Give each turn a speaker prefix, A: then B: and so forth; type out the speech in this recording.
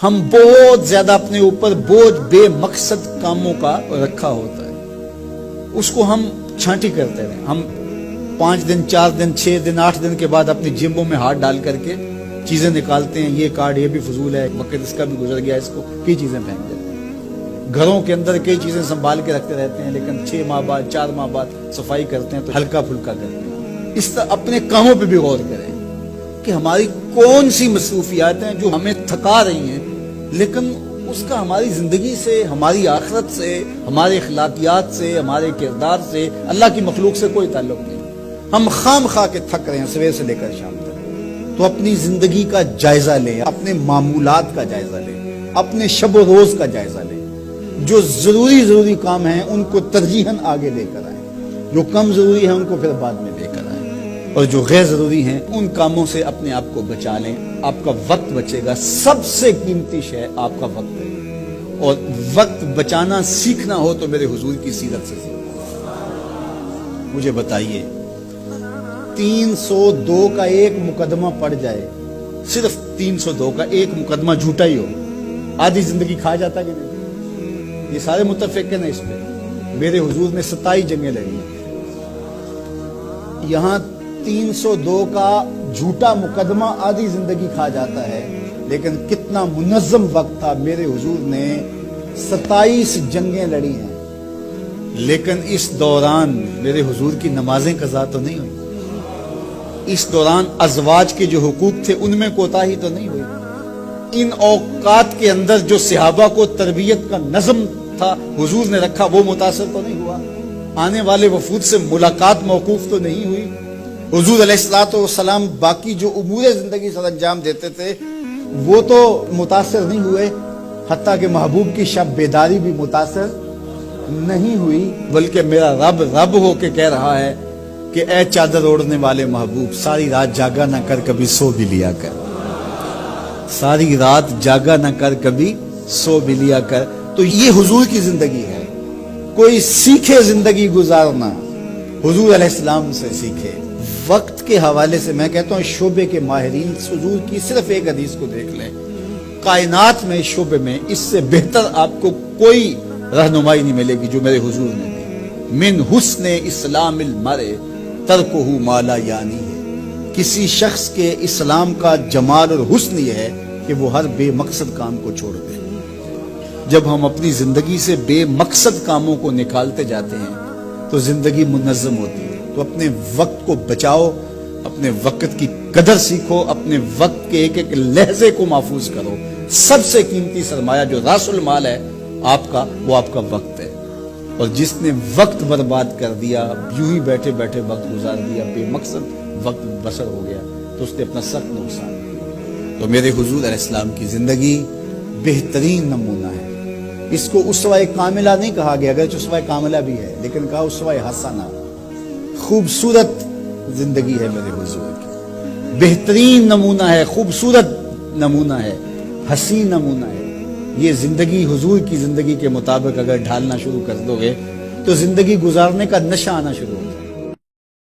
A: ہم بہت زیادہ اپنے اوپر بوجھ بے مقصد کاموں کا رکھا ہوتا ہے، اس کو ہم چھانٹی کرتے رہے. ہم 5 دن 4 دن 6 دن 8 دن کے بعد اپنی جیبوں میں ہاتھ ڈال کر کے چیزیں نکالتے ہیں. یہ کارڈ یہ بھی فضول ہے، وقت اس کا بھی گزر گیا، اس کو کئی چیزیں پھینک دیتے ہیں. گھروں کے اندر کئی چیزیں سنبھال کے رکھتے رہتے ہیں، لیکن 6 ماہ بعد 4 ماہ بعد صفائی کرتے ہیں تو ہلکا پھلکا کرتے ہیں. اس طرح اپنے کاموں پہ بھی غور کریں کہ ہماری کون سی مصروفیات ہیں جو ہمیں تھکا رہی ہیں، لیکن اس کا ہماری زندگی سے، ہماری آخرت سے، ہمارے اخلاقیات سے، ہمارے کردار سے، اللہ کی مخلوق سے کوئی تعلق نہیں. ہم خام خواہ کے تھک رہے ہیں صبح سے لے کر شام تک. تو اپنی زندگی کا جائزہ لیں، اپنے معمولات کا جائزہ لیں، اپنے شب و روز کا جائزہ لیں. جو ضروری کام ہیں ان کو ترجیحاً آگے لے کر آئیں، جو کم ضروری ہیں ان کو پھر بعد میں لے کر آئیں، اور جو غیر ضروری ہیں ان کاموں سے اپنے آپ کو بچا لیں. آپ کا وقت بچے گا. سب سے قیمتی شے آپ کا وقت ہے، اور وقت بچانا سیکھنا ہو تو میرے حضور کی سیرت سے سیکھو. مجھے بتائیے 302 کا ایک مقدمہ پڑ جائے، صرف 302 کا ایک مقدمہ جھوٹا ہی ہو، آدھی زندگی کھا جاتا کہ نہیں؟ یہ سارے متفق ہیں نا اس پہ. میرے حضور نے 27 جنگیں لڑی. یہاں 302 کا جھوٹا مقدمہ آدھی زندگی کھا جاتا ہے، لیکن کتنا منظم وقت تھا. میرے حضور نے 27 جنگیں لڑی ہیں، لیکن اس دوران میرے حضور کی نمازیں قضا تو نہیں ہوئی. اس دوران ازواج کے جو حقوق تھے ان میں کوتاہی تو نہیں ہوئی. ان اوقات کے اندر جو صحابہ کو تربیت کا نظم تھا حضور نے رکھا، وہ متاثر تو نہیں ہوا. آنے والے وفود سے ملاقات موقوف تو نہیں ہوئی. حضور علیہ السلام باقی جو امور زندگی سر انجام دیتے تھے وہ تو متاثر نہیں ہوئے، حتیٰ کہ محبوب کی شب بیداری بھی متاثر نہیں ہوئی. بلکہ میرا رب رب ہو کے کہہ رہا ہے کہ اے چادر اوڑھنے والے محبوب، ساری رات جاگا نہ کر، کبھی سو بھی لیا کر. ساری رات جاگا نہ کر، کبھی سو بھی لیا کر. تو یہ حضور کی زندگی ہے. کوئی سیکھے زندگی گزارنا، حضور علیہ السلام سے سیکھے. وقت کے حوالے سے میں کہتا ہوں شعبے کے ماہرین حضور کی صرف ایک حدیث کو دیکھ لیں. کائنات میں شعبے میں اس سے بہتر آپ کو کوئی رہنمائی نہیں ملے گی جو میرے حضور نے دی. من حسن اسلام المرء ترکہ ما لا یعنی ہے. کسی شخص کے اسلام کا جمال اور حسن یہ ہے کہ وہ ہر بے مقصد کام کو چھوڑ دے. جب ہم اپنی زندگی سے بے مقصد کاموں کو نکالتے جاتے ہیں تو زندگی منظم ہوتی ہے. تو اپنے وقت کو بچاؤ، اپنے وقت کی قدر سیکھو، اپنے وقت کے ایک ایک لہجے کو محفوظ کرو. سب سے قیمتی سرمایہ جو راس المال ہے آپ کا، وہ آپ کا وقت ہے. اور جس نے وقت برباد کر دیا، یوں ہی بیٹھے بیٹھے وقت گزار دیا، بے مقصد وقت بسر ہو گیا، تو اس نے اپنا سخت نقصان کیا. تو میرے حضور علیہ السلام کی زندگی بہترین نمونہ ہے. اس کو اسوہ کاملہ نہیں کہا گیا، اگرچہ اسوہ کاملہ بھی ہے، لیکن کہا اسوہ حسنہ. خوبصورت زندگی ہے میرے حضور کی، بہترین نمونہ ہے، خوبصورت نمونہ ہے، حسین نمونہ ہے. یہ زندگی حضور کی زندگی کے مطابق اگر ڈھالنا شروع کر دو گے تو زندگی گزارنے کا نشہ آنا شروع ہو جائے.